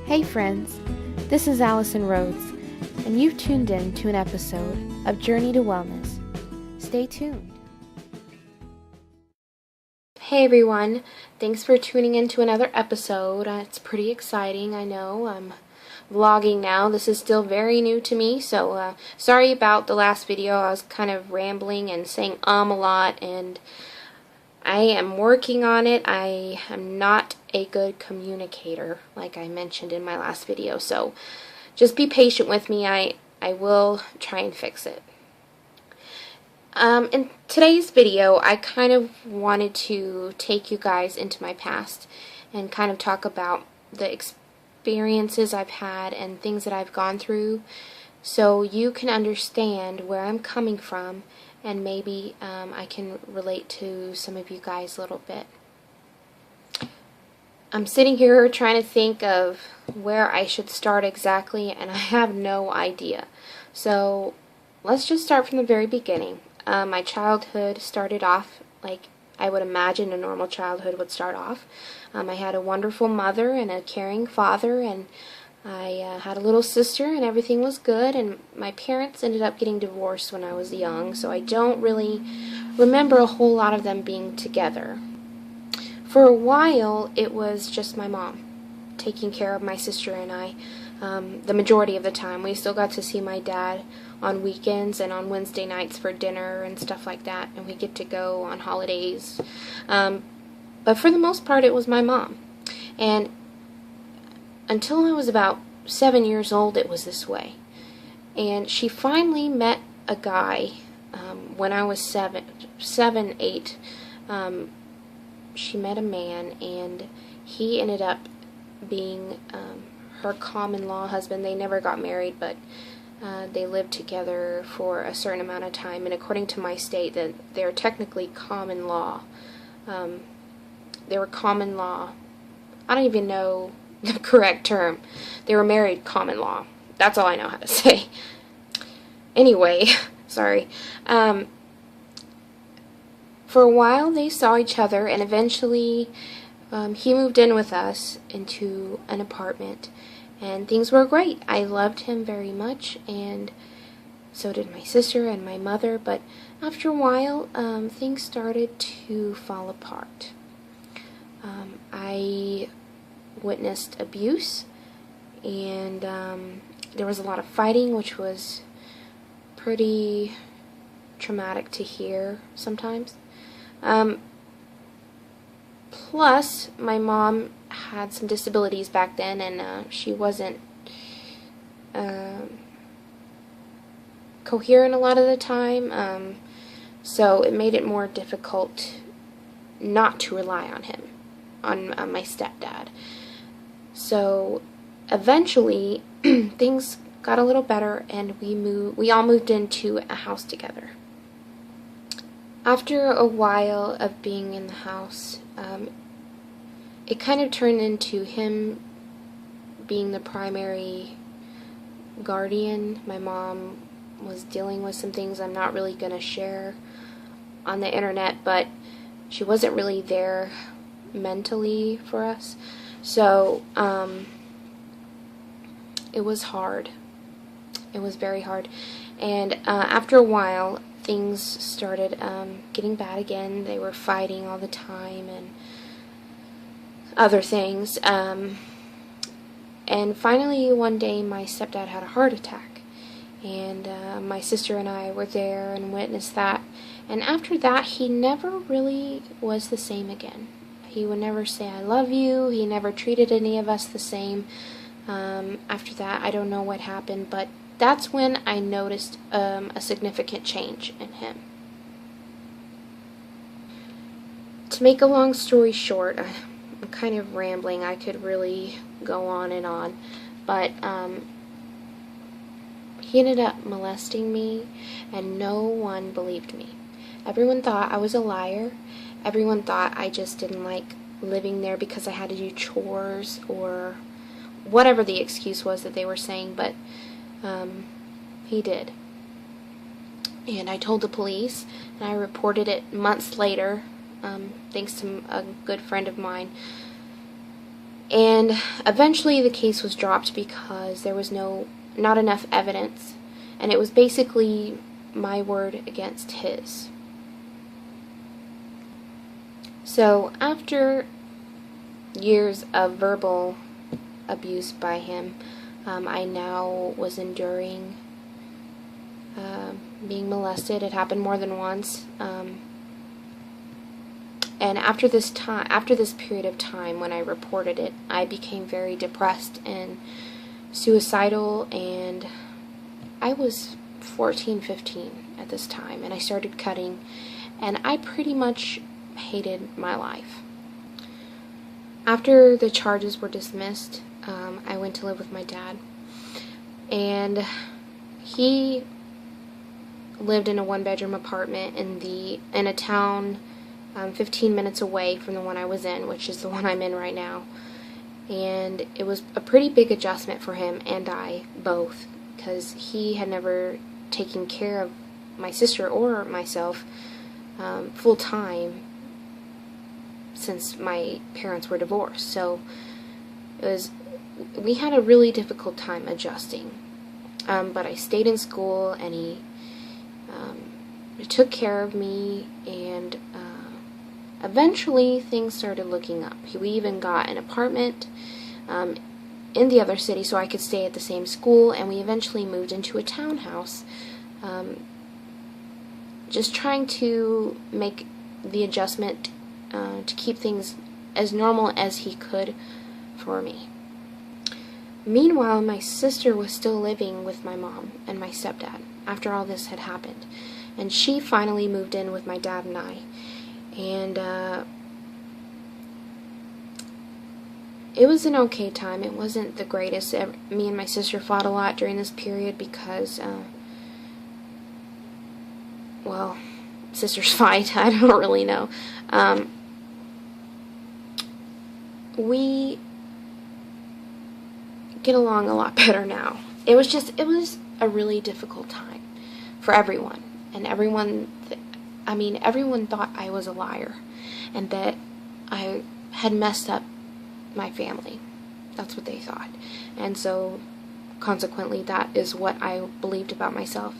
Hey friends, this is Allison Rhodes, and you've tuned in to an episode of Journey to Wellness. Stay tuned. Hey everyone, thanks for tuning in to another episode. It's pretty exciting, I know. I'm vlogging now. This is still very new to me, so sorry about the last video. I was kind of rambling and saying a lot, and I am working on it. I am not a good communicator, like I mentioned in my last video, so just be patient with me. I will try and fix it. In today's video, I kind of wanted to take you guys into my past and kind of talk about the experiences I've had and things that I've gone through, so you can understand where I'm coming from, and maybe I can relate to some of you guys a little bit. I'm sitting here trying to think of where I should start exactly, and I have no idea. So let's just start from the very beginning. My childhood started off like I would imagine a normal childhood would start off. I had a wonderful mother and a caring father, and I had a little sister, and everything was good, and my parents ended up getting divorced when I was young, so I don't really remember a whole lot of them being together. For a while, it was just my mom taking care of my sister and I. The majority of the time. We still got to see my dad on weekends and on Wednesday nights for dinner and stuff like that, and we get to go on holidays. But for the most part, it was my mom. And until I was about 7 years old, it was this way. And she finally met a guy when I was 8. She met a man, and he ended up being her common-law husband. They never got married, but they lived together for a certain amount of time. And according to my state, that they're technically common law. They were common law. I don't even know the correct term. They were married common law. That's all I know how to say. Anyway, sorry. For a while they saw each other, and eventually he moved in with us into an apartment, and things were great. I loved him very much, and so did my sister and my mother, but after a while things started to fall apart. I witnessed abuse, and there was a lot of fighting, which was pretty traumatic to hear sometimes. Plus, my mom had some disabilities back then, and she wasn't coherent a lot of the time, so it made it more difficult not to rely on him, on my stepdad. So eventually things got a little better, and we all moved into a house together. After a while of being in the house, it kind of turned into him being the primary guardian. My mom was dealing with some things I'm not really going to share on the internet, but she wasn't really there mentally for us. So it was hard. It was very hard. And after a while, things started getting bad again. They were fighting all the time and other things. And finally, one day, my stepdad had a heart attack. And my sister and I were there and witnessed that. And after that, he never really was the same again. He would never say, "I love you." He never treated any of us the same. After that, I don't know what happened, but that's when I noticed a significant change in him. To make a long story short, I'm kind of rambling. I could really go on and on, but he ended up molesting me, and no one believed me. Everyone thought I was a liar. Everyone thought I just didn't like living there because I had to do chores or whatever the excuse was that they were saying, but he did. And I told the police, and I reported it months later, thanks to a good friend of mine. And eventually the case was dropped because there was not enough evidence, and it was basically my word against his. So after years of verbal abuse by him, I now was enduring being molested. It happened more than once. And after this period of time when I reported it, I became very depressed and suicidal, and I was 14, 15 at this time, and I started cutting, and I pretty much hated my life. After the charges were dismissed, I went to live with my dad, and he lived in a one-bedroom apartment in a town 15 minutes away from the one I was in, which is the one I'm in right now. And it was a pretty big adjustment for him and I both, because he had never taken care of my sister or myself full time since my parents were divorced. So we had a really difficult time adjusting. But I stayed in school, and he took care of me, and eventually things started looking up. We even got an apartment in the other city so I could stay at the same school, and we eventually moved into a townhouse, just trying to make the adjustment to keep things as normal as he could for me. Meanwhile, my sister was still living with my mom and my stepdad after all this had happened, and she finally moved in with my dad and I. And it was an okay time. It wasn't the greatest. Me and my sister fought a lot during this period because, well, sisters fight. I don't really know. We get along a lot better now. It was a really difficult time for everyone. And everyone thought I was a liar and that I had messed up my family. That's what they thought. And so, consequently, that is what I believed about myself.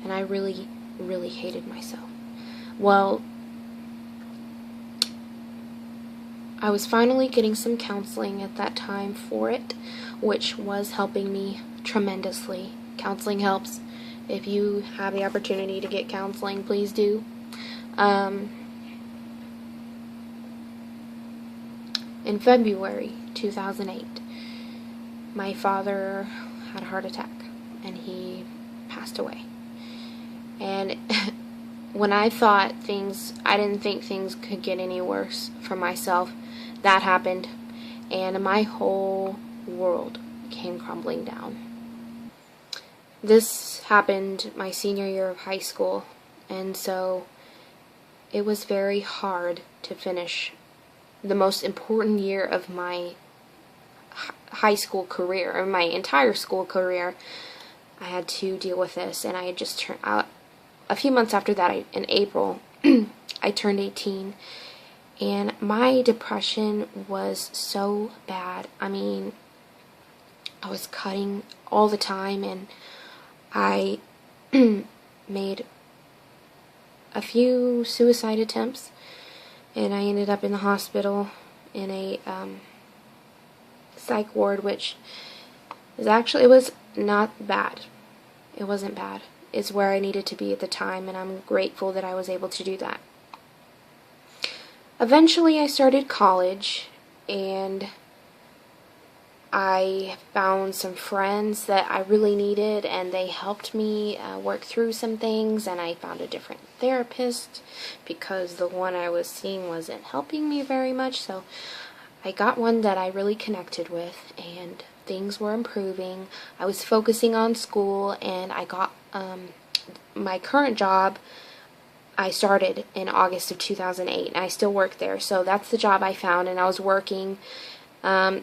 And I really, really hated myself. Well, I was finally getting some counseling at that time for it, which was helping me tremendously. Counseling helps. If you have the opportunity to get counseling, please do. In February 2008, my father had a heart attack, and he passed away. And when I didn't think things could get any worse for myself, that happened, and my whole world came crumbling down. This happened my senior year of high school, and so it was very hard to finish the most important year of my high school career, or my entire school career. I had to deal with this, and I had just turned out a few months after that, in April, I turned 18, and my depression was so bad. I mean, I was cutting all the time, and I made a few suicide attempts, and I ended up in the hospital in a psych ward, which it was not bad. It wasn't bad. It's where I needed to be at the time, and I'm grateful that I was able to do that. Eventually, I started college, and I found some friends that I really needed, and they helped me work through some things, and I found a different therapist because the one I was seeing wasn't helping me very much, so I got one that I really connected with, and things were improving. I was focusing on school, and I got my current job. I started in August of 2008, and I still work there, so that's the job I found, and I was working, and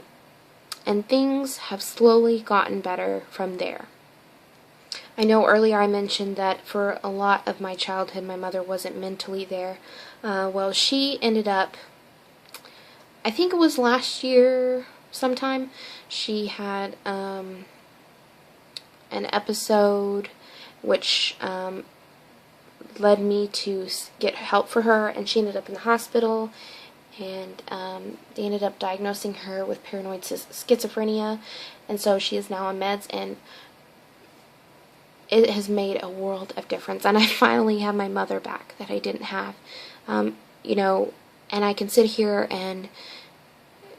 things have slowly gotten better from there. I know earlier I mentioned that for a lot of my childhood my mother wasn't mentally there. Well, she ended up, I think it was last year, sometime. She had an episode which led me to get help for her, and she ended up in the hospital, and they ended up diagnosing her with paranoid schizophrenia, and so she is now on meds, and it has made a world of difference. And I finally have my mother back that I didn't have, you know, and I can sit here and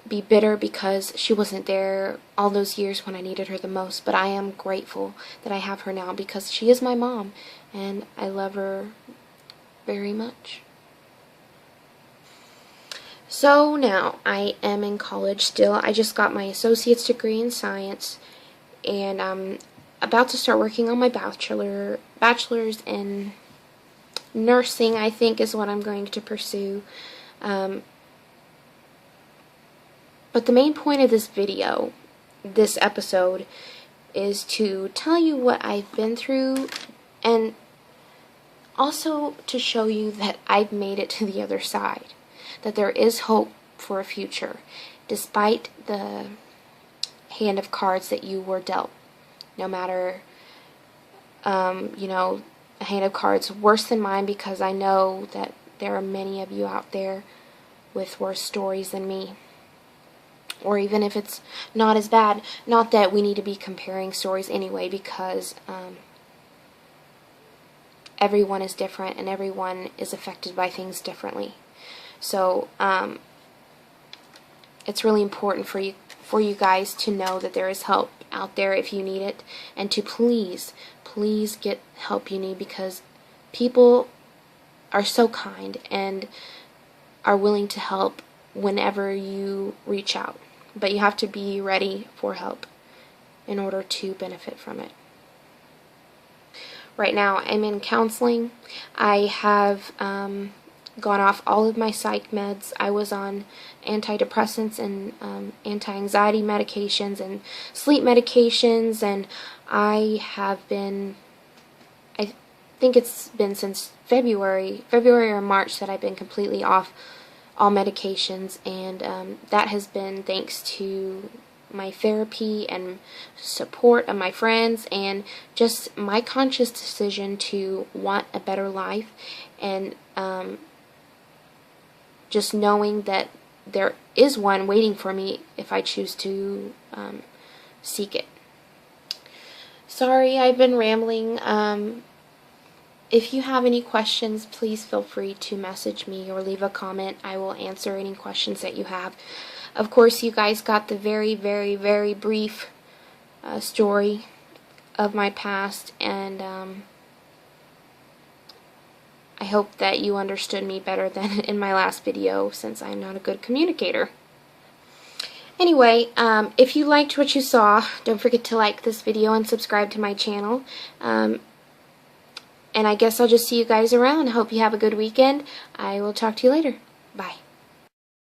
be bitter because she wasn't there all those years when I needed her the most, but I am grateful that I have her now because she is my mom, and I love her very much. So now I am in college still. I just got my associate's degree in science, and I'm about to start working on my bachelor's in nursing, I think is what I'm going to pursue. But the main point of this video, this episode, is to tell you what I've been through, and also to show you that I've made it to the other side, that there is hope for a future, despite the hand of cards that you were dealt. No matter, you know, a hand of cards worse than mine, because I know that there are many of you out there with worse stories than me. Or even if it's not as bad, not that we need to be comparing stories anyway, because everyone is different and everyone is affected by things differently. So it's really important for you guys to know that there is help out there if you need it, and to please get help you need, because people are so kind and are willing to help whenever you reach out. But you have to be ready for help in order to benefit from it. Right now I'm in counseling. I have gone off all of my psych meds. I was on antidepressants and anti-anxiety medications and sleep medications, and I have been, I think it's been since February or March that I've been completely off all medications, and that has been thanks to my therapy and support of my friends, and just my conscious decision to want a better life, and just knowing that there is one waiting for me if I choose to seek it. Sorry, I've been rambling. If you have any questions, please feel free to message me or leave a comment. I will answer any questions that you have. Of course, you guys got the very, very, very brief story of my past, and I hope that you understood me better than in my last video, since I'm not a good communicator. Anyway, if you liked what you saw, don't forget to like this video and subscribe to my channel. And I guess I'll just see you guys around. I hope you have a good weekend. I will talk to you later. Bye.